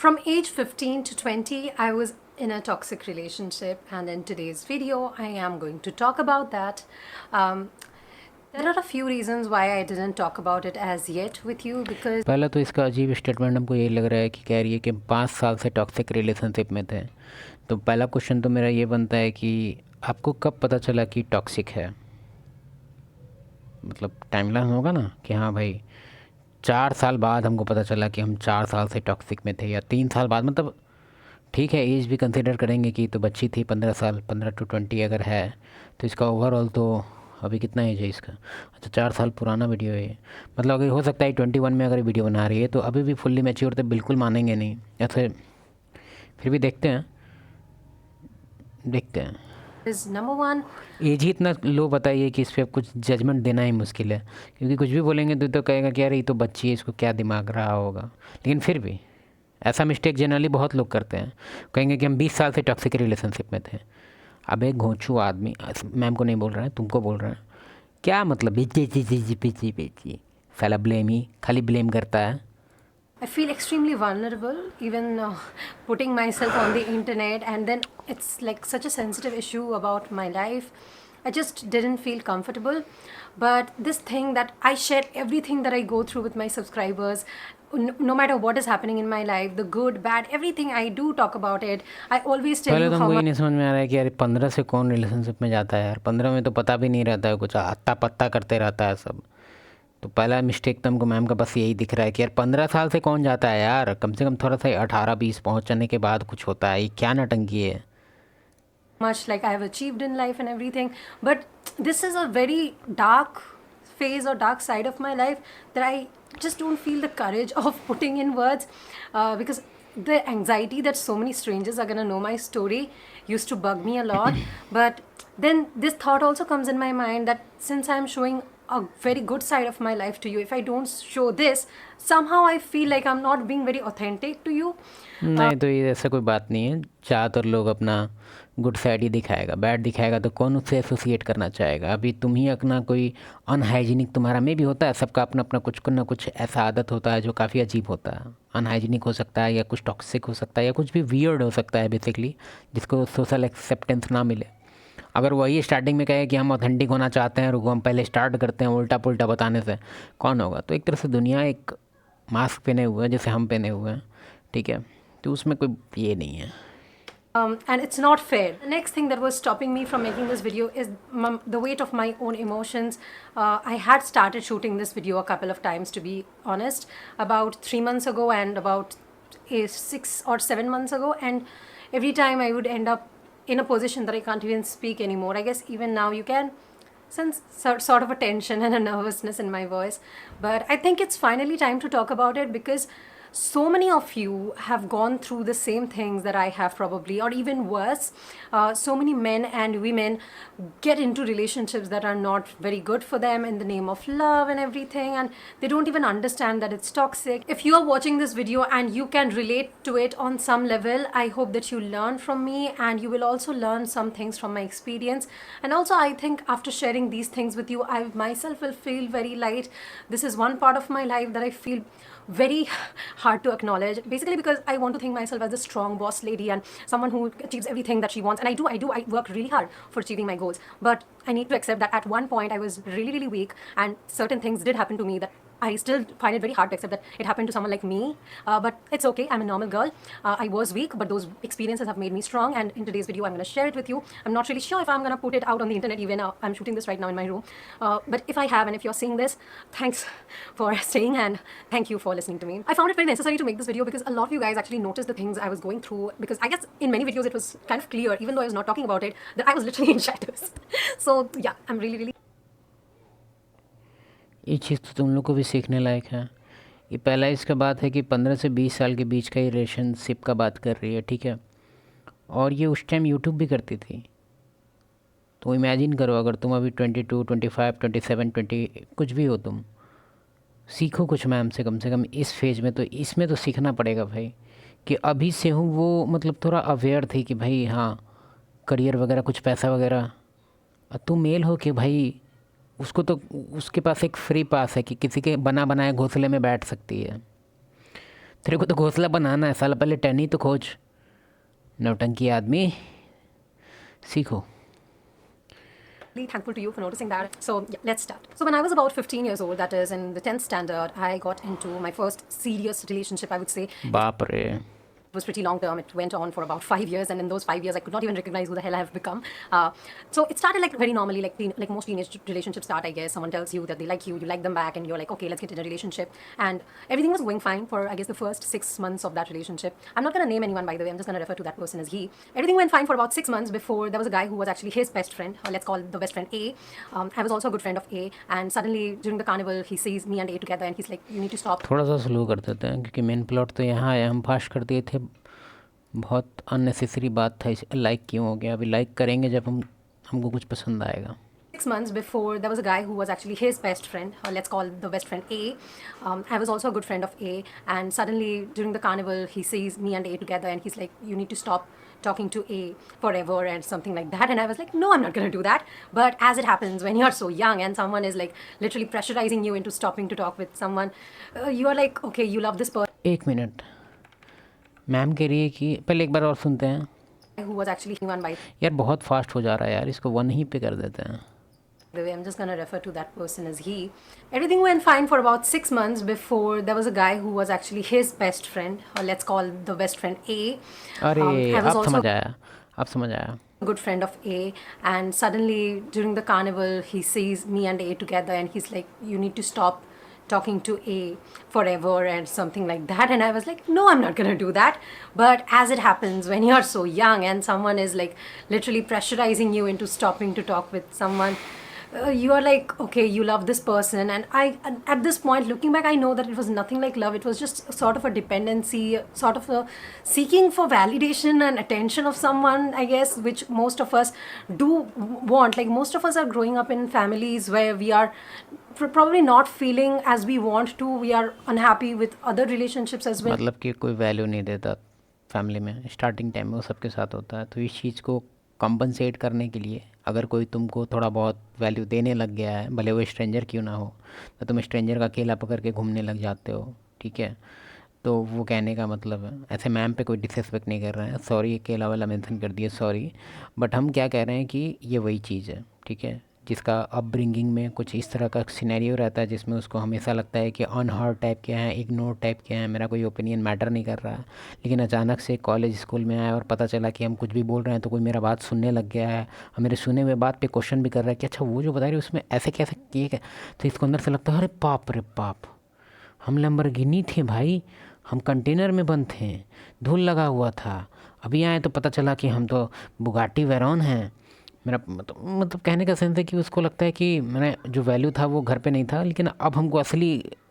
From age 15 to 20, I was in a toxic relationship, and in today's video, I am going to talk about that. Um, there are a few reasons why I didn't talk about it as yet with you because पहला तो इसका अजीब statement हमको यही लग रहा है कि कह रही है कि 5 साल से टॉक्सिक रिलेशनशिप में थे। तो पहला क्वेश्चन तो मेरा ये बनता है कि आपको कब पता चला कि टॉक्सिक है? मतलब टाइमलाइन होगा ना कि हाँ भाई 4 साल बाद हमको पता चला कि हम 4 साल से टॉक्सिक में थे, या 3 साल बाद। मतलब ठीक है, एज भी कंसिडर करेंगे कि तो बच्ची थी 15 साल, 15 to 20 अगर है तो इसका ओवरऑल तो अभी कितना एज है इसका? अच्छा, 4 साल पुराना वीडियो है ये। मतलब अगर हो सकता है 21 में अगर वीडियो बना रही है तो अभी भी फुल्ली मैच्योर तो बिल्कुल मानेंगे नहीं ऐसे। फिर भी देखते हैं देखते हैं। number one, एज ही इतना लो बताइए कि इस पर कुछ जजमेंट देना ही मुश्किल है, क्योंकि कुछ भी बोलेंगे तो कहेगा कि यार ये तो बच्ची है, इसको क्या दिमाग रहा होगा। लेकिन फिर भी ऐसा मिस्टेक जनरली बहुत लोग करते हैं, कहेंगे कि हम 20 साल से टॉक्सिक रिलेशनशिप में थे। अब एक घोंचू आदमी, मैम को नहीं बोल रहा है, तुमको बोल रहा है, क्या मतलब बेची बेची बेची बेची, साला ब्लेम ही खाली ब्लेम करता है। I feel extremely vulnerable even putting myself on the internet, and then it's like such a sensitive issue about my life. I just didn't feel comfortable. But this thing that I share everything that I go through with my subscribers, no matter what is happening in my life, the good, bad, everything, I do talk about it. I always tell पहले you तो how हमको ये much. नहीं समझ में आ रहा है कि यार 15 से कौन रिलेशनशिप में जाता है यार। 15 में तो पता भी नहीं रहता है, कुछ हत्ता पत्ता करते रहता है सब। तो पहला मिस्टेक तो हमको मैम का बस यही दिख रहा है कि यार 15 साल से कौन जाता है यार, कम से कम थोड़ा सा 18-20 पहुँचने के बाद कुछ होता है। ये क्या नटंकी है? Much like I have achieved in life and everything. But this is a very dark phase or dark side of my life that I just don't feel the courage of putting in words, because the anxiety that so many strangers are gonna know my story used to bug me a lot. But then this thought also comes in my mind that since I'm showing a very good side of my life to you, if I don't show this, somehow I feel like I'm not being very authentic to you. नहीं, तो ये ऐसा कोई बात नहीं है। ज़्यादातर लोग अपना गुड साइड ही दिखाएगा, बैड दिखाएगा तो कौन उससे एसोसिएट करना चाहेगा। अभी तुम ही अपना कोई अनहाइजीनिक, तुम्हारा में भी होता है, सबका अपना अपना कुछ ना कुछ ऐसा आदत होता है जो काफ़ी अजीब होता है। अनहाइजीनिक हो सकता है, या कुछ टॉक्सिक हो सकता है, या कुछ भी वियर्ड हो सकता है बेसिकली, जिसको सोशल एक्सेप्टेंस ना मिले। अगर वही स्टार्टिंग में कहे कि हम ऑथेंटिक होना चाहते हैं, रुको हम पहले स्टार्ट करते हैं उल्टा पुल्टा बताने से, कौन होगा? तो एक तरह से दुनिया एक मास्क पहने हुए हैं जैसे हम पहने हुए हैं, ठीक है? तो उसमें कोई ये नहीं है। And it's not fair. The next thing that was stopping me from making this video is the weight of my own emotions. I had started shooting this video a couple of times, to be honest, about 3 months ago and about 6 or 7 months ago. And every time I would end up in a position that I can't even speak anymore. I guess even now you can sense sort of a tension and a nervousness in my voice. But I think it's finally time to talk about it because so many of you have gone through the same things that I have, probably, or even worse. So many men and women get into relationships that are not very good for them in the name of love and everything, and they don't even understand that it's toxic. If you are watching this video and you can relate to it on some level, I hope that you learn from me and you will also learn some things from my experience. And also, I think after sharing these things with you, I myself will feel very light. This is one part of my life that I feel very hard to acknowledge, basically because I want to think myself as a strong boss lady and someone who achieves everything that she wants, and I work really hard for achieving my goals. But I need to accept that at one point I was really, really weak, and certain things did happen to me that I still find it very hard to accept that it happened to someone like me. But it's okay, I'm a normal girl. I was weak, but those experiences have made me strong, and in today's video I'm going to share it with you. I'm not really sure if I'm going to put it out on the internet, even I'm shooting this right now in my room. But if I have, and if you're seeing this, thanks for staying and thank you for listening to me. I found it very necessary to make this video because a lot of you guys actually noticed the things I was going through, because I guess in many videos it was kind of clear, even though I was not talking about it, that I was literally in shadows. So yeah, I'm really, really. ये चीज़ तो तुम लोग को भी सीखने लायक है। ये पहला इसका बात है कि 15 से 20 साल के बीच का ये रिलेशनशिप का बात कर रही है, ठीक है? और ये उस टाइम यूट्यूब भी करती थी। तो इमेजिन करो, अगर तुम अभी 22, 25, 27, 20 कुछ भी हो, तुम सीखो कुछ मैम से, कम इस फेज में। तो इसमें तो सीखना पड़ेगा भाई कि अभी से हूँ वो, मतलब थोड़ा अवेयर थी कि भाई हाँ, करियर वगैरह, कुछ पैसा वगैरह। तुम मेल हो कि भाई उसको तो, उसके पास एक फ्री पास है कि किसी के बना बनाए घोंसले में बैठ सकती है। तेरे को तो घोंसला बनाना है साला, पहले टहनी तो खोज। नौटंकी आदमी, सीखो। Really thankful to you for noticing that. So yeah, let's start. So when I was about 15 years old, that is in the 10th standard, I got into my first serious relationship, I would say. बाप रे। Was pretty long term. It went on for about 5 years, and in those 5 years, I could not even recognize who the hell I have become. So it started like very normally, like most teenage relationships start. I guess someone tells you that they like you, you like them back, and you're like, okay, let's get in a relationship. And everything was going fine for I guess the first 6 months of that relationship. I'm not gonna name anyone, by the way. I'm just gonna refer to that person as he. Everything went fine for about 6 months before there was a guy who was actually his best friend. Let's call the best friend A. I was also a good friend of A, and suddenly during the carnival, he sees me and A together, and he's like, you need to stop. थोड़ा सा slow कर देते हैं क्योंकि main plot तो यहाँ आया, हम फास्ट कर दिए थे। बहुत अननेसेसरी बात था, इसे लाइक क्यों हो गया? अभी लाइक करेंगे जब हमको कुछ पसंद आएगा। 6 months before there was a guy who was actually his best friend, let's call the best friend A. I was also a good friend of A, and suddenly during the carnival he sees me and A together, and he's like, you need to stop talking to A forever and something like that. And I was like, no, I'm not going to do that. But as it happens, when you're so young and someone is like literally pressurizing you into stopping to talk with someone, you are like, okay, you love this person. एक minute, ma'am कह रही है कि पहले एक बार और सुनते हैं। Who was actually one by यार बहुत फास्ट हो जा रहा है यार, इसको वन ही पे कर देते हैं। the way. I'm just going to refer to that person as he. Everything went fine for about 6 months before there was a guy who was actually his best friend, or let's call the best friend A. अरे I was अब also समझ आया, अब समझ आया। a good friend of A, and suddenly during the carnival he sees me and A together, and he's like, you need to stop talking to A forever and something like that. And I was like, no, I'm not going to do that. But as it happens, when you're so young and someone is like literally pressurizing you into stopping to talk with someone, you are like, okay, you love this person. And at this point, looking back, I know that it was nothing like love. It was just sort of a dependency, sort of a seeking for validation and attention of someone, I guess, which most of us do want. Like most of us are growing up in families where we are probably not feeling as we want to. We are unhappy with other relationships as well. मतलब कि कोई value नहीं देता family में, starting time में वो सबके साथ होता है। तो इस चीज़ को कंपनसेट करने के लिए अगर कोई तुमको थोड़ा बहुत वैल्यू देने लग गया है, भले वो स्ट्रेंजर क्यों ना हो, तो तुम स्ट्रेंजर का केला पकड़ के घूमने लग जाते हो, ठीक है? तो वो कहने का मतलब है, ऐसे मैम पे कोई डिसरिस्पेक्ट नहीं कर रहे हैं, सॉरी केला वाला मेंशन कर दिया, सॉरी। बट हम क्या कह रहे हैं कि ये वही चीज़ है, ठीक है, जिसका अपब्रिंगिंग में कुछ इस तरह का सिनेरियो रहता है जिसमें उसको हमेशा लगता है कि अनहर्ड टाइप के हैं, इग्नोर टाइप के हैं, मेरा कोई ओपिनियन मैटर नहीं कर रहा है। लेकिन अचानक से कॉलेज स्कूल में आया और पता चला कि हम कुछ भी बोल रहे हैं तो कोई मेरा बात सुनने लग गया है और मेरे सुने हुए बात पे क्वेश्चन भी कर रहा है कि अच्छा वो जो बता रही है उसमें ऐसे कैसे किए क्या। तो इसको अंदर से लगता है अरे बाप रे बाप, हम लैम्बोर्गिनी थे भाई, हम कंटेनर में बंद थे, धूल लगा हुआ था, अभी आए तो पता चला कि हम तो बुगाटी वेरॉन हैं। मेरा मतलब कहने का सेंस है कि उसको लगता है कि मैंने जो वैल्यू था वो घर पे नहीं था, लेकिन अब हमको असली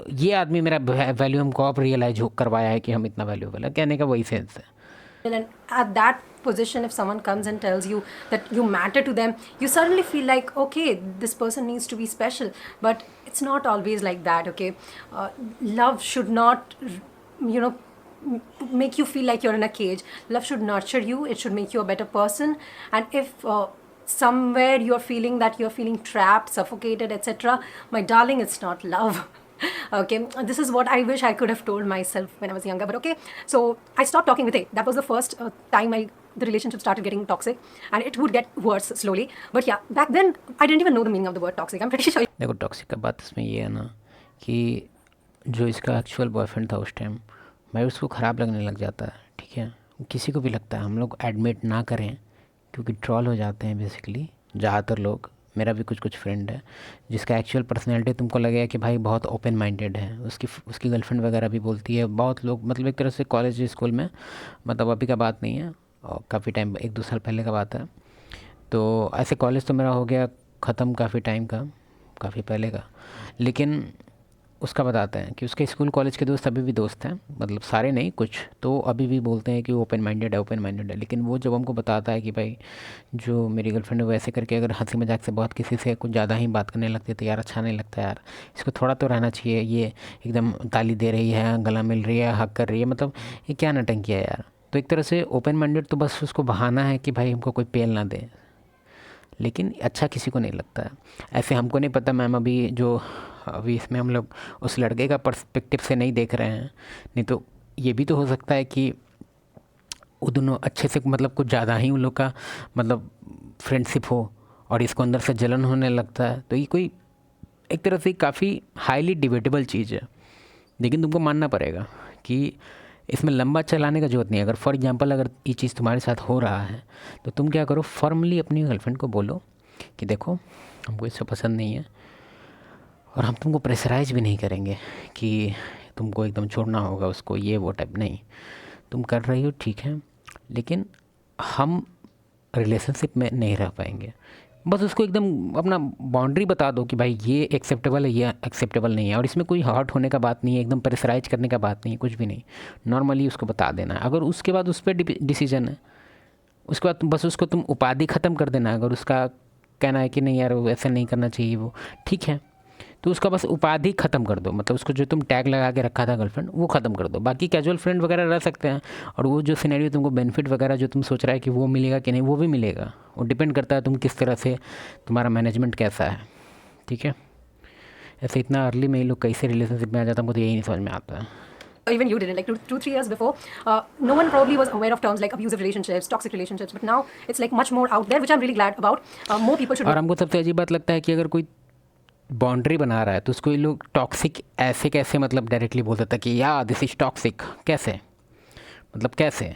ये आदमी मेरा वैल्यू हमको अब रियलाइज करवाया है कि हम इतना वैल्यूबल है। कहने का वही सेंस है। And at that position, if someone comes and tells you that you matter to them, you suddenly feel like, okay, this person needs to be special. But it's not always like that, okay? Love should not, make you feel like you're in a cage. Love should nurture you. It should make you a better person. And if somewhere you're feeling that you're feeling trapped, suffocated, etc., my darling, it's not love. Okay, this is what I wish I could have told myself when I was younger. But okay, so I stopped talking with A. That was the first time the relationship started getting toxic, and it would get worse slowly. But yeah, back then I didn't even know the meaning of the word toxic. I'm pretty sure. देखो toxic का बात इसमें ये है ना कि जो इसका एक्चुअल बॉयफ्रेंड था उस टाइम, भाई उसको ख़राब लगने लग जाता है, ठीक है? किसी को भी लगता है, हम लोग एडमिट ना करें क्योंकि ट्रॉल हो जाते हैं बेसिकली ज़्यादातर लोग। मेरा भी कुछ फ्रेंड है जिसका एक्चुअल पर्सनैलिटी तुमको लगेगा कि भाई बहुत ओपन माइंडेड है, उसकी गर्लफ्रेंड वगैरह भी बोलती है, बहुत लोग मतलब एक तरह से कॉलेज स्कूल में, मतलब अभी का बात नहीं है और काफ़ी टाइम 1-2 साल पहले का बात है। तो ऐसे कॉलेज तो मेरा हो गया ख़त्म काफ़ी टाइम का, काफ़ी पहले का, लेकिन उसका बताते हैं कि उसके स्कूल कॉलेज के दोस्त अभी भी दोस्त हैं, मतलब सारे नहीं, कुछ तो अभी भी बोलते हैं कि वो ओपन माइंडेड है। लेकिन वो जब हमको बताता है कि भाई जो मेरी गर्लफ्रेंड है वो ऐसे करके अगर हंसी मजाक से बहुत किसी से कुछ ज़्यादा ही बात करने लगती है तो यार अच्छा नहीं लगता यार, इसको थोड़ा तो रहना चाहिए, ये एकदम ताली दे रही है, गला मिल रही है, हक कर रही है, मतलब ये क्या नटंकी है यार। तो एक तरह से ओपन माइंडेड तो बस उसको बहाना है कि भाई हमको कोई पेल ना दे, लेकिन अच्छा किसी को नहीं लगता है। ऐसे हमको नहीं पता मैम, अभी इसमें हम लोग उस लड़के का पर्सपेक्टिव से नहीं देख रहे हैं, नहीं तो ये भी तो हो सकता है कि वो दोनों अच्छे से मतलब कुछ ज़्यादा ही उन लोग का मतलब फ्रेंडशिप हो और इसको अंदर से जलन होने लगता है। तो ये कोई एक तरह से काफ़ी हाईली डिबेटेबल चीज़ है, लेकिन तुमको मानना पड़ेगा कि इसमें लंबा चलाने का ज़रूरत नहीं है। अगर फॉर एग्जांपल अगर ये चीज़ तुम्हारे साथ हो रहा है तो तुम क्या करो, फॉर्मली अपनी गर्लफ्रेंड को बोलो कि देखो हमको इससे पसंद नहीं है और हम तुमको प्रेशराइज भी नहीं करेंगे कि तुमको एकदम छोड़ना होगा उसको, ये वो टाइप नहीं। तुम कर रही हो ठीक है, लेकिन हम रिलेशनशिप में नहीं रह पाएंगे। बस उसको एकदम अपना बाउंड्री बता दो कि भाई ये एक्सेप्टेबल है, ये एक्सेप्टेबल नहीं है। और इसमें कोई हर्ट होने का बात नहीं है, एकदम प्रेशराइज करने का बात नहीं है, कुछ भी नहीं। नॉर्मली उसको बता देना है। अगर उसके बाद उस पर डिसीजन है, उसके बाद बस उसको तुम उपाधि ख़त्म कर देना। अगर उसका कहना है कि नहीं यार वो ऐसा नहीं करना चाहिए वो, ठीक है, तो उसका बस उपाधि ख़त्म कर दो। मतलब उसको जो तुम टैग लगा के रखा था गर्लफ्रेंड, वो ख़त्म कर दो। बाकी कैजुअल फ्रेंड वगैरह रह सकते हैं। और वो जो सिनेरियो तुमको बेनिफिट वगैरह जो तुम सोच रहा है कि वो मिलेगा कि नहीं, वो भी मिलेगा। वो डिपेंड करता है तुम किस तरह से, तुम्हारा मैनेजमेंट कैसा है, ठीक है। ऐसे इतना अर्ली में ये लोग कैसे रिलेशनशिप में आ जाता है, मुझे यही नहीं समझ में आता है। Even you didn't, like 2-3 years before, no one probably was aware of terms like abusive relationships, toxic relationships, but now it's like much more out there, which I'm really glad about. More people should. और हमको सबसे अजीब बात लगता है कि अगर कोई बाउंड्री बना रहा है तो उसको ये लोग टॉक्सिक ऐसे कैसे मतलब डायरेक्टली बोल देता है कि या दिस इज़ टॉक्सिक। कैसे, मतलब कैसे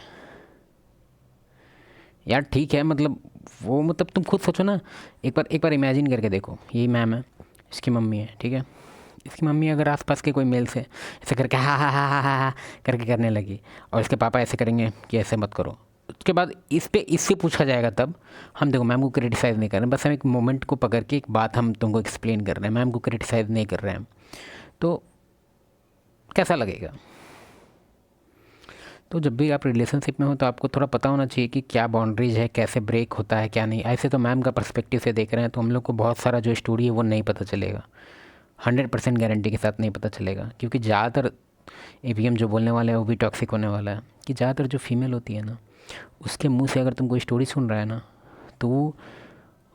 यार, ठीक है, मतलब वो मतलब तुम खुद सोचो ना। एक बार इमेजिन करके देखो, यही मैम है, इसकी मम्मी है, ठीक है। इसकी मम्मी अगर आसपास के कोई मेल से ऐसे करके हा करके करने लगी और इसके पापा ऐसे करेंगे कि ऐसे मत करो, उसके बाद इससे पूछा जाएगा, तब हम देखो मैम को क्रिटिसाइज़ नहीं कर रहे हैं, बस हम एक मोमेंट को पकड़ के एक बात हम तुमको एक्सप्लेन कर रहे हैं, मैम को क्रिटिसाइज़ नहीं कर रहे हैं। तो कैसा लगेगा? तो जब भी आप रिलेशनशिप में हो तो आपको थोड़ा पता होना चाहिए कि क्या बाउंड्रीज है, कैसे ब्रेक होता है, क्या नहीं। ऐसे तो मैम का पर्सपेक्टिव से देख रहे हैं तो हम लोग को बहुत सारा जो स्टोरी है वो नहीं पता चलेगा, 100% गारंटी के साथ नहीं पता चलेगा। क्योंकि ज़्यादातर AVM जो बोलने वाला है वो भी टॉक्सिक होने वाला है। कि ज़्यादातर जो फीमेल होती है ना, उसके मुंह से अगर तुम कोई स्टोरी सुन रहा है ना, तो वो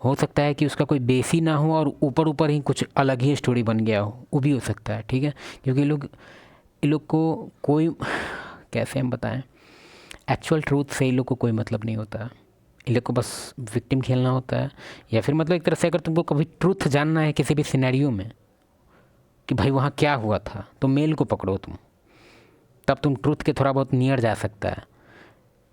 हो सकता है कि उसका कोई बेस ही ना हो और ऊपर ऊपर ही कुछ अलग ही स्टोरी बन गया हो, वो भी हो सकता है, ठीक है। क्योंकि ये लोग को कोई कैसे हम बताएं, एक्चुअल ट्रूथ से ये लोग को कोई मतलब नहीं होता है। ये लोग को बस विक्टिम खेलना होता है। या फिर मतलब एक तरह से अगर तुमको कभी ट्रूथ जानना है किसी भी सिनेरियो में कि भाई वहाँ क्या हुआ था, तो मेल को पकड़ो तुम, तब तुम ट्रूथ के थोड़ा बहुत नियर जा सकता है।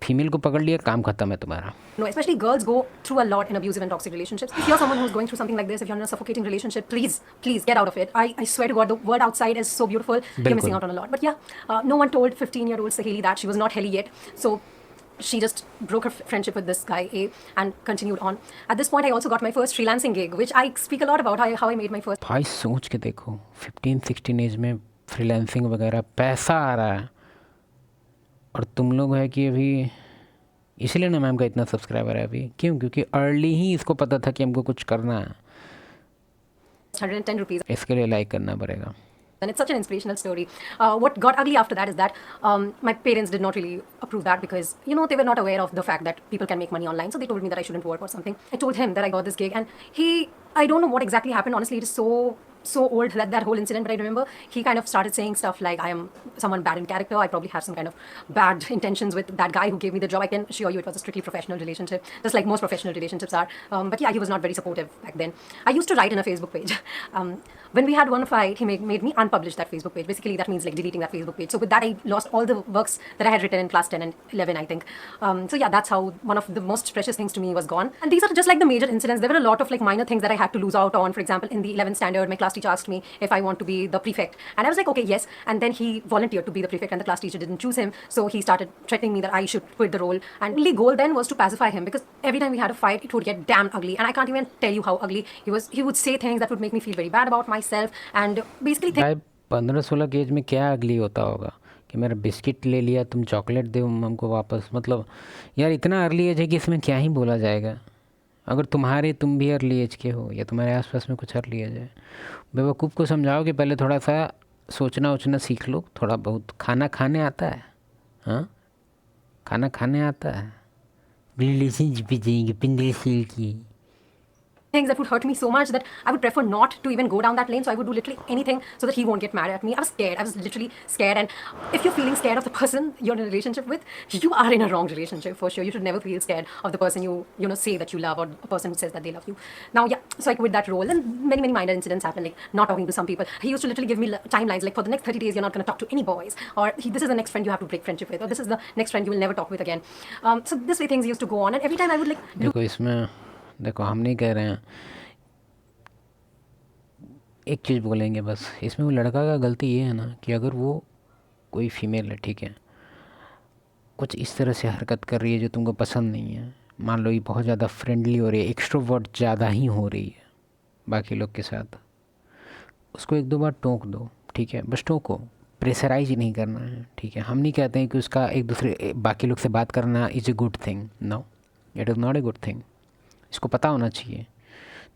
फीमेल को पकड़ लिया, काम खत्म है तुम्हारा। No, especially girls go through a lot in abusive and toxic relationships. If you're someone who's going through something like this, if you're in a suffocating relationship, please get out of it. I swear to God, the world outside is so beautiful. You're missing out on a lot. But yeah, no one told 15-year-old Saheli that she was not Helly yet. So she just broke her friendship with this guy A and continued on. At this point, I also got my first freelancing gig, which I speak a lot about how I made my first. भाई सोच के देखो, 15-16 as में freelancing वगैरह पैसा आ रहा है, और तुम लोग है कि अभी, इसलिए ना मैम का इतना सब्सक्राइबर है अभी। क्यों? क्योंकि अर्ली ही इसको पता था कि हमको कुछ करना है, 110 rupees. इसके लिए लाइक करना पड़ेगा। And it's such an inspirational story. What got ugly after that is that my parents did not really approve that because, you know, they were not aware of the fact that people can make money online. So they told me that I shouldn't work or something. I told him that I got this gig and I don't know what exactly happened. Honestly, it is so old, that whole incident, but I remember he kind of started saying stuff like, I am someone bad in character, I probably have some kind of bad intentions with that guy who gave me the job. I can assure you it was a strictly professional relationship, just like most professional relationships are. But yeah, he was not very supportive back then. I used to write in a Facebook page. When we had one fight, he made me unpublish that Facebook page. Basically, that means like deleting that Facebook page. So with that, I lost all the works that I had written in class 10 and 11, I think. So yeah, that's how one of the most precious things to me was gone. And these are just like the major incidents. There were a lot of like minor things that I had to lose out on. For example, in the 11th standard, my class teacher asked me if I want to be the prefect. And I was like, okay, yes. And then he volunteered to be the prefect and the class teacher didn't choose him. So he started threatening me that I should quit the role. And only goal then was to pacify him because every time we had a fight, it would get damn ugly. And I can't even tell you how ugly he was. He would say things that would make me feel very bad about myself. And basically भाई 15-16 की as में क्या अगली होता होगा कि मेरा biscuit ले लिया, तुम चॉकलेट दो हमको वापस। मतलब यार इतना अर्ली एज है कि इसमें क्या ही बोला जाएगा। अगर तुम भी अर्ली एज के हो या तुम्हारे आसपास में कुछ अर्ली एज है, बेवकूफ़ को समझाओ कि पहले थोड़ा सा सोचना सीख लो, थोड़ा बहुत खाना खाने आता है। हाँ, खाना खाने आता है। की things that would hurt me so much that I would prefer not to even go down that lane. So I would do literally anything so that he won't get mad at me. I was scared. I was literally scared. And if you're feeling scared of the person you're in a relationship with, you are in a wrong relationship for sure. You should never feel scared of the person you know say that you love, or a person who says that they love you. Now, yeah, so I quit that role, and many minor incidents happened, like not talking to some people. He used to literally give me timelines, like for the next 30 days you're not going to talk to any boys, or this is the next friend you have to break friendship with, or this is the next friend you will never talk with again. So this way things used to go on, and every time I would like do देखो इसमें, देखो हम नहीं कह रहे हैं, एक चीज़ बोलेंगे बस, इसमें वो लड़का का गलती ये है ना कि अगर वो कोई फीमेल है, ठीक है, कुछ इस तरह से हरकत कर रही है जो तुमको पसंद नहीं है, मान लो ये बहुत ज़्यादा फ्रेंडली हो रही है, एक्सट्रोवर्ट ज़्यादा ही हो रही है बाकी लोग के साथ, उसको एक दो बार टोक दो, ठीक है, बस टोको, प्रेशराइज नहीं करना है, ठीक है। हम नहीं कहते हैं कि उसका एक दूसरे बाकी लोग से बात करना is a good thing, no, it is not a good thing. इसको पता होना चाहिए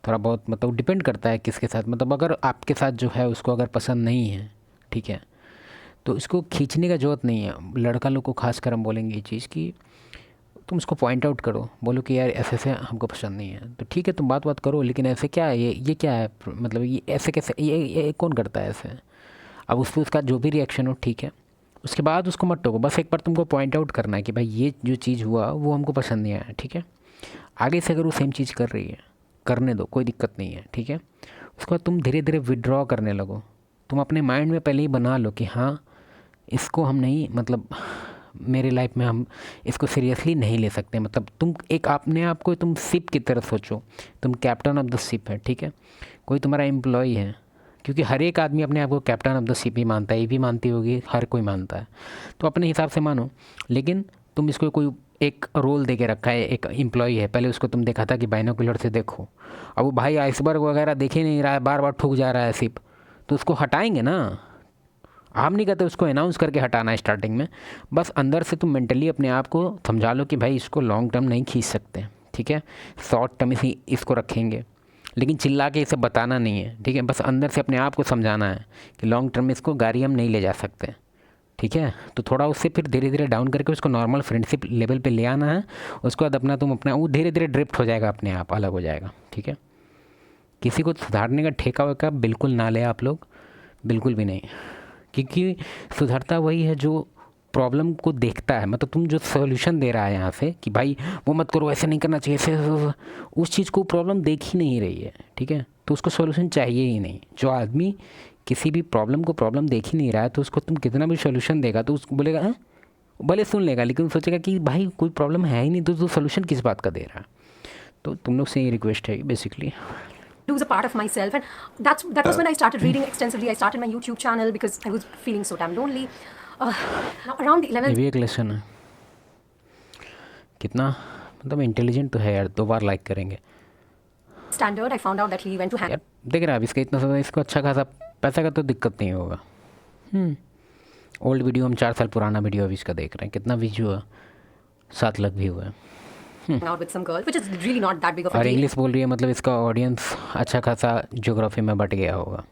थोड़ा बहुत, मतलब डिपेंड करता है किसके साथ, मतलब अगर आपके साथ जो है उसको अगर पसंद नहीं है, ठीक है, तो इसको खींचने का ज़रूरत नहीं है। लड़का लोग को खास कर हम बोलेंगे ये चीज़ कि तुम उसको पॉइंट आउट करो, बोलो कि यार ऐसे ऐसे हमको पसंद नहीं है, तो ठीक है तुम बात करो, लेकिन ऐसे क्या है, ये क्या है, मतलब ये ऐसे कैसे, ये कौन करता है ऐसे। अब उस पर उसका जो भी रिएक्शन हो, ठीक है, उसके बाद उसको मत टोको, बस एक बार तुमको पॉइंट आउट करना है कि भाई ये जो चीज़ हुआ वो हमको पसंद नहीं आया, ठीक है। आगे से अगर वो सेम चीज़ कर रही है, करने दो, कोई दिक्कत नहीं है, ठीक है। उसके बाद तुम धीरे धीरे विड्रॉ करने लगो, तुम अपने माइंड में पहले ही बना लो कि हाँ इसको हम नहीं, मतलब मेरे लाइफ में हम इसको सीरियसली नहीं ले सकते, मतलब तुम एक अपने आप को तुम शिप की तरह सोचो, तुम कैप्टन ऑफ द शिप है, ठीक है, कोई तुम्हारा एम्प्लॉय है, क्योंकि हर एक आदमी अपने आप को कैप्टन ऑफ द शिप ही मानता है, ये भी मानती होगी, हर कोई मानता है, तो अपने हिसाब से मानो, लेकिन तुम इसको कोई एक रोल दे के रखा है, एक एम्प्लॉय है, पहले उसको तुम देखा था कि बाइनोकुलर से देखो, अब वो भाई आइसबर्ग वगैरह देख ही नहीं रहा है, बार बार ठुक जा रहा है शिप, तो उसको हटाएंगे ना। हम नहीं कहते उसको अनाउंस करके हटाना है स्टार्टिंग में, बस अंदर से तुम मेंटली अपने आप को समझा लो कि भाई इसको लॉन्ग टर्म नहीं खींच सकते, ठीक है, शॉर्ट टर्म ही इसको रखेंगे, लेकिन चिल्ला के इसे बताना नहीं है, ठीक है, बस अंदर से अपने आप को समझाना है कि लॉन्ग टर्म में इसको गाड़ी हम नहीं ले जा सकते, ठीक है। तो थोड़ा उससे फिर धीरे धीरे डाउन करके उसको नॉर्मल फ्रेंडशिप लेवल पे ले आना है, उसके बाद अपना वो धीरे धीरे ड्रिफ्ट हो जाएगा, अपने आप अलग हो जाएगा, ठीक है। किसी को सुधारने का ठेका वेका बिल्कुल ना ले आप लोग, बिल्कुल भी नहीं, क्योंकि सुधरता वही है जो प्रॉब्लम को देखता है, मतलब तुम जो सॉल्यूशन दे रहा है यहाँ से कि भाई वो मत करो, ऐसे नहीं करना चाहिए, ऐसे, उस चीज़ को प्रॉब्लम देख ही नहीं रही है, ठीक है, तो उसको सॉल्यूशन चाहिए ही नहीं। जो आदमी किसी भी प्रॉब्लम को प्रॉब्लम देख ही नहीं रहा है, तो उसको तुम कितना भी सॉल्यूशन देगा तो उसको बोलेगा हाँ, भले सुन लेगा, लेकिन सोचेगा कि भाई कोई प्रॉब्लम है ही नहीं, तो तू सॉल्यूशन किस बात का दे रहा है। तो तुम लोग से ये रिक्वेस्ट है basically, lose a part of myself, and that was when I started reading extensively. I started my YouTube channel because I was feeling so damn lonely. Now around the ये 11th भी एक lesson है, कितना मतलब intelligent तो है यार, 2 बार like करेंगे standard, I found out that he went to यार। देख रहा है अब इसका इतना ज़्यादा, इसको अच्छा खासा पैसा का तो दिक्कत नहीं होगा। ओल्ड वीडियो, हम 4 साल पुराना वीडियो अभी इसका देख रहे हैं, कितना व्यूज हुआ, 7 लाख भी हुआ है, hang out with some girl, which is really not that big of a और deal. इंग्लिश बोल रही है, मतलब इसका ऑडियंस अच्छा खासा ज्योग्राफी में बट गया होगा।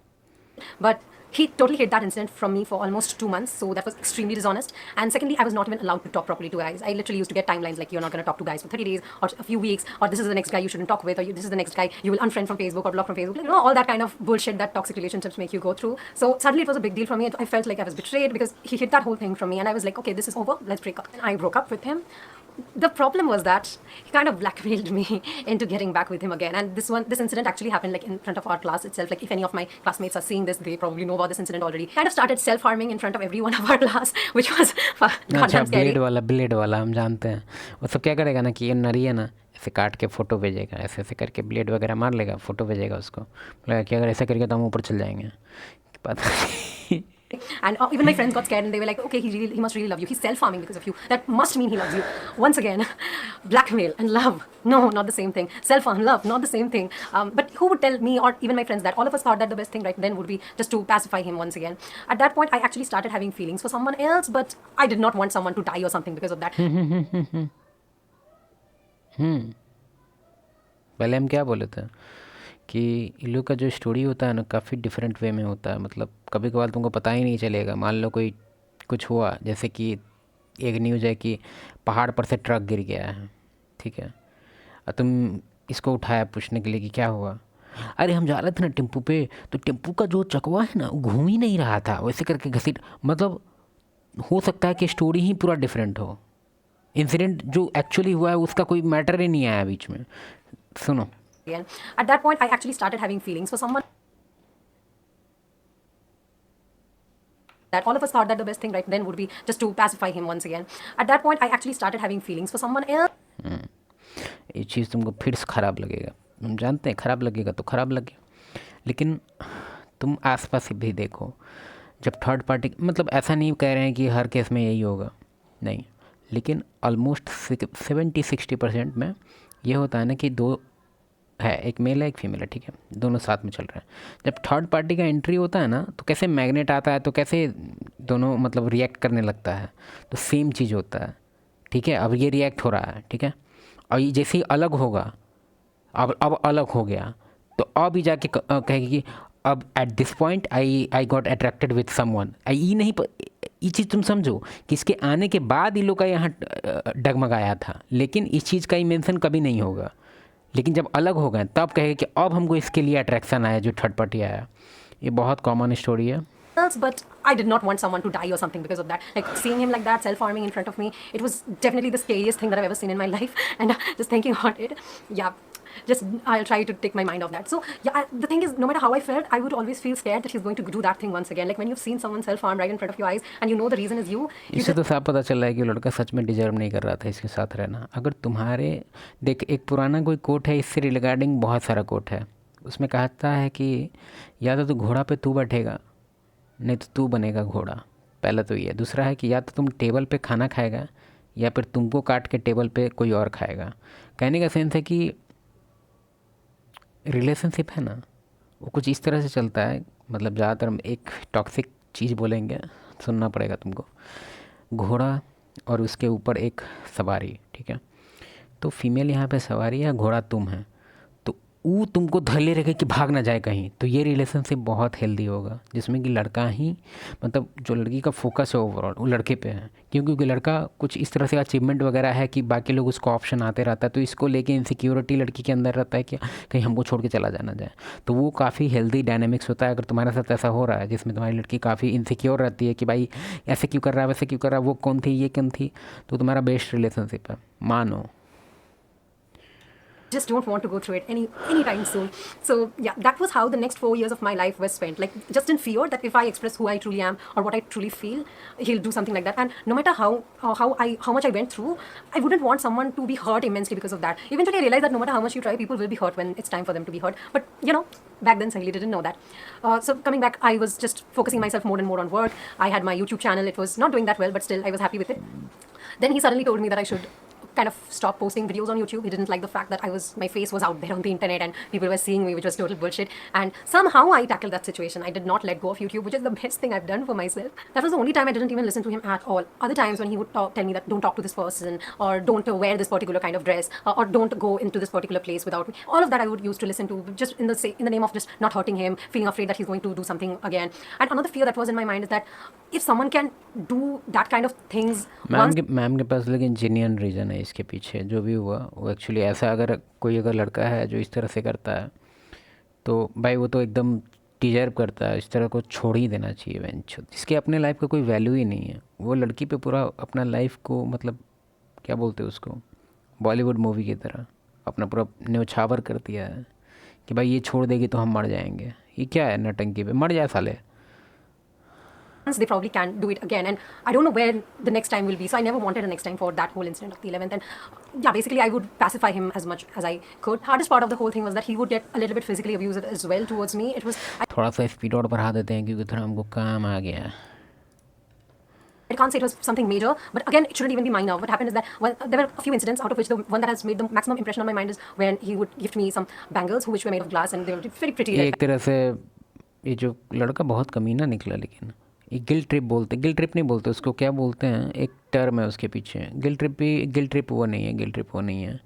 But he totally hid that incident from me for almost 2 months, so that was extremely dishonest. And secondly, I was not even allowed to talk properly to guys. I literally used to get timelines like, you're not going to talk to guys for 30 days or a few weeks, or this is the next guy you shouldn't talk with, or this is the next guy you will unfriend from Facebook or block from Facebook. Like, you know, all that kind of bullshit that toxic relationships make you go through. So suddenly it was a big deal for me. I felt like I was betrayed because he hid that whole thing from me, and I was like, okay, this is over, let's break up. And I broke up with him. The problem was that he kind of blackmailed me into getting back with him again. And this incident actually happened like in front of our class itself. Like if any of my classmates are seeing this, they probably know about this incident already. Kind of started self-harming in front of every one of our class, which was अच्छा, goddamn scary. Blade वाला हम जानते हैं, वो सब क्या करेगा ना कि ये नरी है ना, ऐसे काट के फ़ोटो भेजेगा, ऐसे ऐसे करके ब्लेड वगैरह मार लेगा, फ़ोटो भेजेगा उसको, बोलेगा कि अगर ऐसा करके तो हम ऊपर चल जाएंगे, पता नहीं। And even my friends got scared and they were like, okay, he must really love you. He's self-harming because of you. That must mean he loves you. Once again, blackmail and love. No, not the same thing. Self-harm, love, not the same thing. But who would tell me or even my friends that? All of us thought that the best thing right then would be just to pacify him once again. At that point, I actually started having feelings for someone else, but I did not want someone to die or something because of that. पहले हम क्या बोले थे कि इन लोग का जो story होता है ना काफ़ी डिफरेंट वे में होता है, मतलब कभी कभार तुमको पता ही नहीं चलेगा। मान लो कोई कुछ हुआ, जैसे कि एक न्यूज़ है कि पहाड़ पर से ट्रक गिर गया है, ठीक है, और तुम इसको उठाया पूछने के लिए कि क्या हुआ। अरे हम जा रहे थे ना टेम्पू पे, तो टेम्पू का जो चकवा है ना वो घूम ही नहीं रहा था, वैसे करके घसीट, मतलब हो सकता है कि स्टोरी ही पूरा डिफरेंट हो, इंसिडेंट जो एक्चुअली हुआ है उसका कोई मैटर ही नहीं आया बीच में। सुनो, again. At that point, I actually started having feelings for someone that all of us thought that the best thing right then would be just to pacify him once again. At that point, I actually started having feelings for someone else. ये चीज़ तुमको फिर से ख़राब लगेगा, हम जानते हैं ख़राब लगेगा तो ख़राब लगे, लेकिन तुम आसपास भी देखो, जब थर्ड पार्टी, मतलब ऐसा नहीं कह रहे हैं कि हर केस में यही होगा, नहीं, लेकिन ऑलमोस्ट 70-60% में ये होता है ना कि दो है, एक मेल है एक फीमेल है, ठीक है, दोनों साथ में चल रहे हैं। जब थर्ड पार्टी का एंट्री होता है ना तो कैसे मैग्नेट आता है, तो कैसे दोनों मतलब रिएक्ट करने लगता है, तो सेम चीज़ होता है, ठीक है। अब ये रिएक्ट हो रहा है, ठीक है, और ये जैसे ही अलग होगा, अब अलग हो गया, तो अब ही जाके कहेगी कि अब at this point I got attracted with someone. ये नहीं, ये चीज़ तुम समझो कि इसके आने के बाद इन लोग का यहाँ डगमगाया था, लेकिन इस चीज़ का ही मेंशन कभी नहीं होगा, लेकिन जब अलग हो गए तब कहेगा कि अब हमको इसके लिए अट्रैक्शन आया, जो थर्ड पार्टी आया। ये बहुत कॉमन स्टोरी है। But I did not want someone to die or something because of that. Like seeing him like that, self-harming in front of me, it was definitely the scariest thing that I've ever seen in my life. And just thinking about it, yeah, just I'll try to take my mind off that. So yeah, the thing is, no matter how I felt, I would always feel scared that he's going to do that thing once again. Like when you've seen someone self-harm right in front of your eyes, and you know the reason is you. इससे तो साफ पता चल रहा है कि वो लड़का सच में डिजर्व नहीं कर रहा था इसके साथ रहना। अगर तुम्हारे, देख, एक पुराना कोई कोट है, इससे रिगार्डिंग बहुत सारा कोट है, उसमें कहता है कि या तो घोड़ा पे तू बैठेगा, नहीं तो तू बनेगा घोड़ा। पहला तो ये, दूसरा है कि या तो तुम टेबल पे खाना खाएगा या फिर तुमको काट के टेबल पे कोई और खाएगा। कहने का सेंस है कि रिलेशनशिप है ना, वो कुछ इस तरह से चलता है, मतलब ज़्यादातर एक टॉक्सिक चीज़ बोलेंगे, सुनना पड़ेगा तुमको। घोड़ा और उसके ऊपर एक सवारी, ठीक है, तो फीमेल यहाँ पे सवारी है, घोड़ा तुम है, तो वो तुमको धले रखे कि भाग ना जाए कहीं, तो ये रिलेशनशिप बहुत हेल्दी होगा, जिसमें कि लड़का ही, मतलब जो लड़की का फोकस है ओवरऑल वो लड़के पे है, क्योंकि लड़का कुछ इस तरह से अचीवमेंट वगैरह है कि बाकी लोग उसको ऑप्शन आते रहता है, तो इसको लेके इनसिक्योरिटी लड़की के अंदर रहता है कि कहीं हमको छोड़ के चला जाना जाए। तो वो काफ़ी हेल्दी डायनेमिक्स होता है। अगर तुम्हारे साथ ऐसा हो रहा है जिसमें तुम्हारी लड़की काफ़ी इनसिक्योर रहती है कि भाई ऐसे क्यों कर रहा है, वैसे क्यों कर रहा है, वो कौन थी, ये कौन थी, तो तुम्हारा बेस्ट रिलेशनशिप है, मानो। Just don't want to go through it anytime soon. So yeah, that was how the next 4 years of my life was spent. Like just in fear that if I express who I truly am or what I truly feel, he'll do something like that. And no matter how much I went through, I wouldn't want someone to be hurt immensely because of that. Eventually, I realized that no matter how much you try, people will be hurt when it's time for them to be hurt. But you know, back then Sahili didn't know that. So coming back, I was just focusing myself more and more on work. I had my YouTube channel. It was not doing that well, but still I was happy with it. Then he suddenly told me that I should kind of stop posting videos on YouTube. He didn't like the fact that my face was out there on the internet and people were seeing me, which was total bullshit. And somehow I tackled that situation. I did not let go of YouTube, which is the best thing I've done for myself. That was the only time I didn't even listen to him at all. Other times when he would tell me that don't talk to this person, or don't wear this particular kind of dress, or don't go into this particular place without me. All of that I would use to listen to, just in the name of just not hurting him, feeling afraid that he's going to do something again. And another fear that was in my mind is that if someone can do that kind of things ma'am के पास लेकिन genuine reason है इसके पीछे, जो भी हुआ वो actually ऐसा, अगर कोई लड़का है जो इस तरह से करता है तो भाई वो तो एकदम डिजर्व करता है, इस तरह को छोड़ ही देना चाहिए बेंच। इसके अपने लाइफ का कोई वैल्यू ही नहीं है, वो लड़की पे पूरा अपना लाइफ को, मतलब क्या बोलते हैं उसको, बॉलीवुड मूवी की तरह अपना पूरा न्यौछावर कर दिया है कि भाई ये छोड़ देगी तो हम मर जाएंगे। ये क्या है नटंकी पे, मर जाए साले। they probably can do it again, and I don't know where the next time will be, so I never wanted a next time for that whole incident of the 11th. And yeah, basically I would pacify him as much as I could. Hardest part of the whole thing was that he would get a little bit physically abusive as well towards me. It was थोड़ा सा speed और बढ़ा देते हैं क्योंकि थोड़ा हमको काम आ गया। I can't say it was something major, but again, it shouldn't even be minor. What happened is that there were a few incidents, out of which the one that has made the maximum impression on my mind is when he would gift me some bangles which were made of glass, and they were very pretty. एक तरह से ये जो लड़का बहुत कमीना निकला, लेकिन ये गिल्ट ट्रिप बोलते, गिल्ट ट्रिप नहीं बोलते उसको, क्या बोलते हैं, एक टर्म है उसके पीछे। गिल्ट ट्रिप वो नहीं है, गिल्ट ट्रिप वो नहीं है,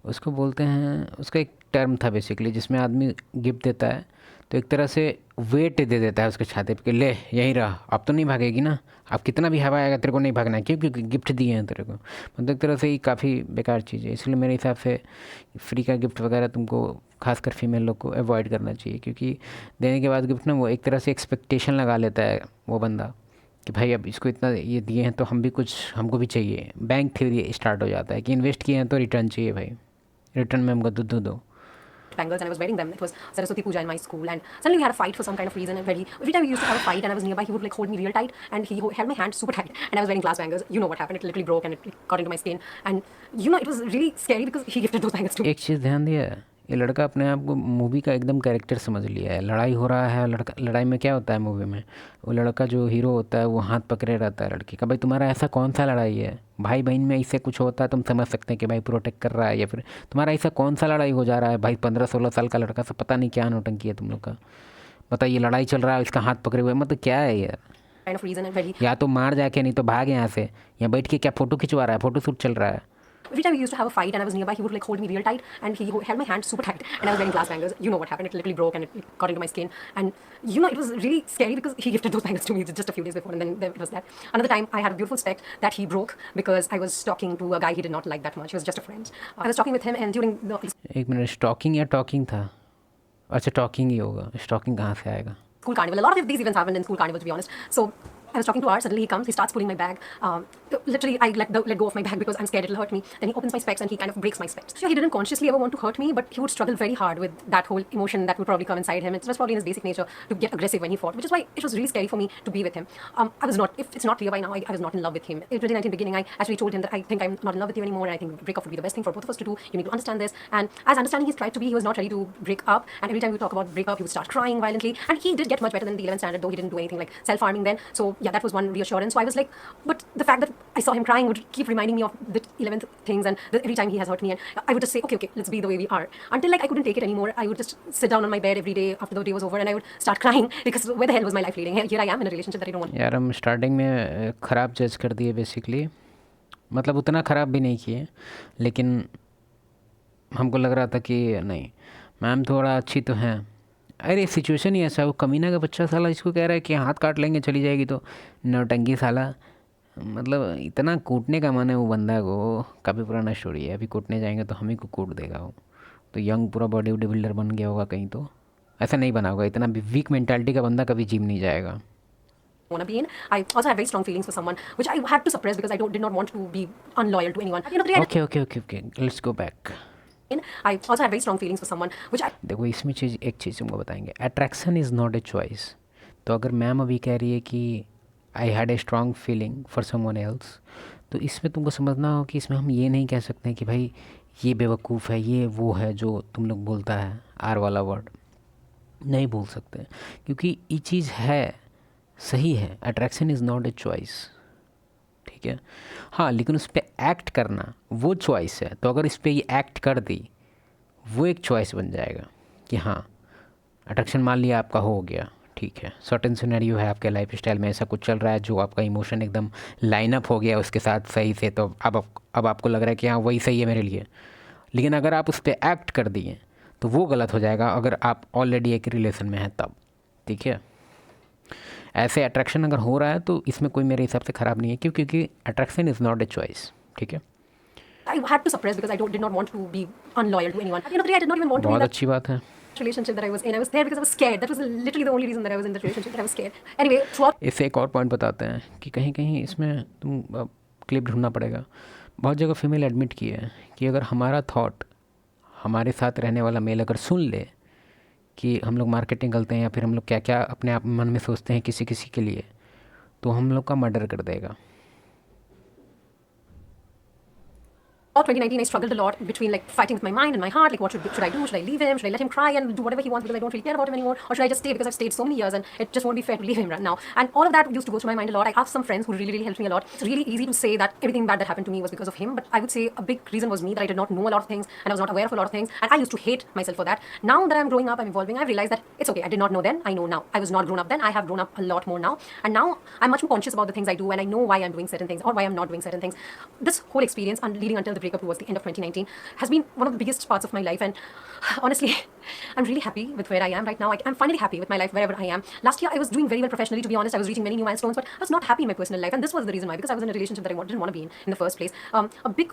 उसको बोलते हैं, उसका एक टर्म था बेसिकली, जिसमें आदमी गिफ्ट देता है तो एक तरह से वेट दे देता है उसके छाते पे कि ले यहीं रह, अब तो नहीं भागेगी ना, अब कितना भी हवा आएगा तेरे को नहीं भागना है, क्यों? क्योंकि गिफ्ट दिए हैं तेरे को। मतलब एक तरह से ही काफ़ी बेकार चीज़ है। इसलिए मेरे हिसाब से फ्री का गिफ्ट वगैरह तुमको खासकर फीमेल लोग को अवॉइड करना चाहिए, क्योंकि देने के बाद गिफ्ट ना वो एक तरह से एक्सपेक्टेशन लगा लेता है वो बंदा कि भाई अब इसको इतना ये दिए हैं तो हम भी कुछ, हमको भी चाहिए। बैंक थ्योरी स्टार्ट हो जाता है कि इन्वेस्ट किए हैं तो रिटर्न चाहिए भाई, रिटर्न में हमको दूध दो। bangles and I was wearing them. It was Saraswati Puja in my school, and suddenly we had a fight for some kind of reason. And every time we used to have a fight and I was nearby, he would like hold me real tight and he held my hand super tight. And I was wearing glass bangles. You know what happened? It literally broke and it got into my skin. And you know, it was really scary because he gifted those bangles to me. एक चीज़ ध्यान दिया है, ये लड़का अपने आप को movie का एकदम कैरेक्टर समझ लिया है। लड़ाई हो रहा है, लड़का, लड़ाई में क्या होता है मूवी में, वो लड़का जो हीरो होता है वो हाथ पकड़े रहता है लड़की का। भाई तुम्हारा ऐसा कौन सा लड़ाई है? भाई बहन में इससे कुछ होता है तुम समझ सकते हैं कि भाई प्रोटेक्ट कर रहा है, या फिर तुम्हारा ऐसा कौन सा लड़ाई हो जा रहा है भाई? 15-16 साल का लड़का से पता नहीं क्या नौटंकी है तुम लोग का। बताइए, लड़ाई चल रहा है, इसका हाथ पकड़े हुए, मतलब क्या है यार? Kind of reason and very. या तो मार जाके, नहीं तो भाग यहाँ से। यहाँ बैठ के क्या फ़ोटो खिंचवा रहा है? फ़ोटो शूट चल रहा है। Every time we used to have a fight and I was nearby, he would like hold me real tight and he held my hand super tight. And I was wearing glass bangles. You know what happened? It literally broke and it got into my skin. And you know, it was really scary because he gifted those bangles to me just a few days before, and then it was that. Another time, I had a beautiful spec that he broke because I was talking to a guy he did not like that much. He was just a friend. I was talking with him, and during the एक minute, stocking या talking था? अच्छा talking he होगा, stocking कहाँ से आएगा? school carnival, a lot of these events happened in school carnival, to be honest. So I was talking to Art, suddenly he comes, he starts pulling my bag. Literally, I let go of my bag because I'm scared it'll hurt me. Then he opens my specs and he kind of breaks my specs. So he didn't consciously ever want to hurt me, but he would struggle very hard with that whole emotion that would probably come inside him. It was probably in his basic nature to get aggressive when he fought, which is why it was really scary for me to be with him. I was not, if it's not clear by now, I was not in love with him. In 2019 beginning, I actually told him that I think I'm not in love with you anymore and I think breakup would be the best thing for both of us to do. You need to understand this. And as understanding he's tried to be, he was not ready to break up. And every time we talk about breakup, he would start crying violently. And he did get much better than the 11th standard, though he didn't do anything like self-harming then. So yeah, that was one reassurance. So I was like, but the fact that I saw him crying would keep reminding me of the 11th things and every time he has hurt me, and I would just say, okay, let's be the way we are. Until like I couldn't take it anymore, I would just sit down on my bed every day after the day was over and I would start crying because where the hell was my life leading? Here I am in a relationship that I don't want. यार हम starting में ख़राब जज कर दिए basically, मतलब उतना ख़राब भी नहीं किए, लेकिन हमको लग रहा था कि नहीं मैम थोड़ा अच्छी तो हैं। अरे सिचुएशन ही ऐसा, वो कमीना का बच्चा साला इसको कह रहा है कि हाथ काट लेंगे चली जाएगी, तो नौटंकी साला, मतलब इतना कूटने का मन है वो बंदा को। काफ़ी पुराना स्टोरी है, अभी कूटने जाएंगे तो हम ही को कूट देगा वो। तो यंग पूरा बॉडी बिल्डर बन गया होगा कहीं, तो ऐसा नहीं बना होगा। इतना वीक मेंटालिटी का बंदा कभी जिम नहीं जाएगा। Want to be in. I also had very strong feelings for someone, which I had to suppress because I did not want to be unloyal to anyone. At the end of the day, okay, let's go back. I also had very strong feelings for someone, which I देखो इसमें एक चीज़ तुमको बताएंगे, attraction is not a choice. तो अगर ma'am अभी कह रही है कि I had a strong feeling for someone else, तो इसमें तुमको समझना हो कि इसमें हम ये नहीं कह सकते हैं कि भाई ये बेवकूफ़ है, ये वो है जो तुम लोग बोलता है आर वाला वर्ड, नहीं बोल सकते, क्योंकि ये चीज़ है, सही है। Attraction is not a choice, ठीक है। हाँ, लेकिन उस पर एक्ट करना वो चॉइस है। तो अगर इस पर ये एक्ट कर दी, वो एक चॉइस बन जाएगा कि हाँ अट्रैक्शन मान लिया आपका हो गया, ठीक है। सर्टेन सिनेरियो है आपके लाइफ स्टाइल में, ऐसा कुछ चल रहा है जो आपका इमोशन एकदम लाइन अप हो गया उसके साथ सही से, तो अब आपको लग रहा है कि हाँ वही सही है मेरे लिए। लेकिन अगर आप उस पर एक्ट कर दिए तो वो गलत हो जाएगा, अगर आप ऑलरेडी एक रिलेशन में हैं तब, ठीक है। ऐसे अट्रैक्शन अगर हो रहा है तो इसमें कोई मेरे हिसाब से ख़राब नहीं है, क्योंकि attraction is not a choice, ठीक है। had to suppress because I did not want to be unloyal to anyone. At the end of the day, I did not even want to be बहुत in that अच्छी बात है। relationship that I was in. I was there because I was scared. That was literally the only reason that I was in that relationship, that I was scared. Anyway, throughout इससे एक और point बताते हैं कि कहीं कहीं इसमें तुम क्लिप ढूंढना पड़ेगा। बहुत जगह फीमेल एडमिट की है कि अगर हमारा थॉट हमारे साथ रहने वाला मेल अगर सुन ले कि हम लोग मार्केटिंग करते हैं या फिर हम लोग क्या क्या अपने आप मन में सोचते हैं किसी किसी के लिए, तो हम लोग का मर्डर कर देगा। 2019, I struggled a lot between like fighting with my mind and my heart. Like, what should I do? Should I leave him? Should I let him cry and do whatever he wants because I don't really care about him anymore? Or should I just stay because I've stayed so many years and it just won't be fair to leave him right now? And all of that used to go through my mind a lot. I asked some friends who really helped me a lot. It's really easy to say that everything bad that happened to me was because of him, but I would say a big reason was me, that I did not know a lot of things and I was not aware of a lot of things, and I used to hate myself for that. Now that I'm growing up, I'm evolving, I've realized that it's okay. I did not know then, I know now. I was not grown up then, I have grown up a lot more now, and now I'm much more conscious about the things I do and I know why I'm doing certain things or why I'm not doing certain things. This whole experience leading until the breakup breakup towards the end of 2019 has been one of the biggest parts of my life. And honestly, I'm really happy with where I am right now. I'm finally happy with my life wherever I am. Last year, I was doing very well professionally, to be honest. I was reaching many new milestones, but I was not happy in my personal life. And this was the reason why, because I was in a relationship that I didn't want to be in the first place. A big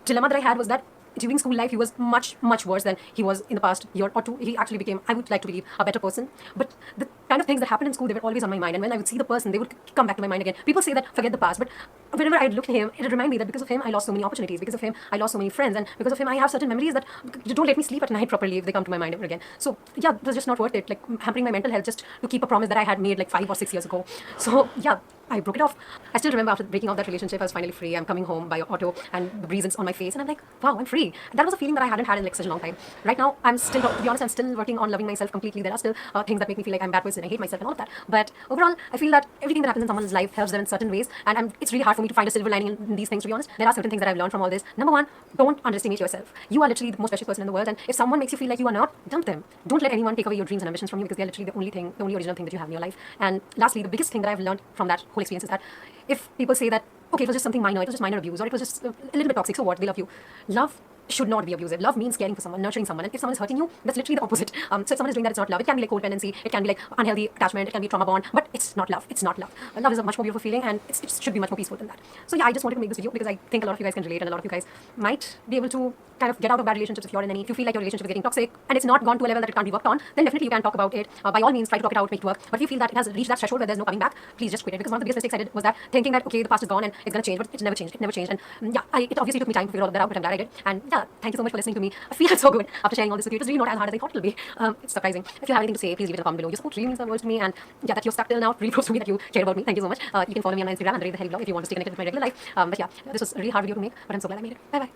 dilemma that I had was that during school life, he was much worse than he was in the past year or two. He actually became, I would like to believe, a better person. But the kind of things that happened in school, they were always on my mind. And when I would see the person, they would come back to my mind again. People say that forget the past, but whenever I look at him, it would remind me that because of him, I lost so many opportunities. Because of him, I lost so many friends. And because of him, I have certain memories that don't let me sleep at night properly if they come to my mind ever again. So yeah, it was just not worth it. Like hampering my mental health just to keep a promise that I had made like 5 or 6 years ago. So yeah, I broke it off. I still remember after breaking off that relationship, I was finally free. I'm coming home by auto and the breezes on my face. And I'm like, wow, I'm free. That was a feeling that I hadn't had in like such a long time. Right now, I'm still, to be honest, I'm still working on loving myself completely. There are still things that make me feel like I'm a bad person. I hate myself and all of that. But overall, I feel that everything that happens in someone's life helps them in certain ways. And it's really hard for me to find a silver lining in these things, to be honest. There are certain things that I've learned from all this. Number one, don't underestimate yourself. You are literally the most precious person in the world. And if someone makes you feel like you are not, dump them. Don't let anyone take away your dreams and ambitions from you, because they're literally the only original thing that you have in your life. And lastly, the biggest thing that I've learned from that whole experience is that if people say that, okay, it was just something minor, it was just minor abuse, or it was just a little bit toxic, so what, they love you. Love should not be abusive. Love means caring for someone, nurturing someone. And if someone is hurting you, that's literally the opposite. So if someone is doing that, it's not love. It can be like codependency, it can be like unhealthy attachment, it can be trauma bond, but it's not love. It's not love. Love is a much more beautiful feeling, and it should be much more peaceful than that. So yeah, I just wanted to make this video because I think a lot of you guys can relate, and a lot of you guys might be able to kind of get out of bad relationships if you're in any. If you feel like your relationship is getting toxic and it's not gone to a level that it can't be worked on, then definitely you can talk about it. By all means, try to talk it out, make it work. But if you feel that it has reached that threshold where there's no coming back, please just quit it. Because one of the biggest mistakes I did was that thinking that, okay, the past is gone and it's gonna change, but it never changed. It never changed. And yeah, it obviously took me time to figure all of that out, but I'm glad I did. And yeah, thank you so much for listening to me. I feel so good after sharing all this with you. It was really not as hard as I thought it would be. It's surprising. If you have anything to say, please leave it in the comment below. Your support really means the world to me, and yeah, that you're stuck till now really proves to me that you care about me. Thank you so much. You can follow me on my Instagram, Andre the Hairy Blog, if you want to stay connected with my regular life. But yeah, this was a really hard video to make, but I'm so glad I made it. Bye bye.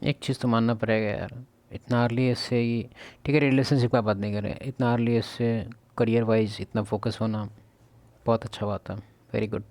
एक चीज़ तो मानना पड़ेगा यार, इतना early as से ही, ठीक है relationship का बात नहीं करें, इतना अर्ली एज से करियर वाइज इतना फोकस होना बहुत अच्छा बात है, वेरी गुड।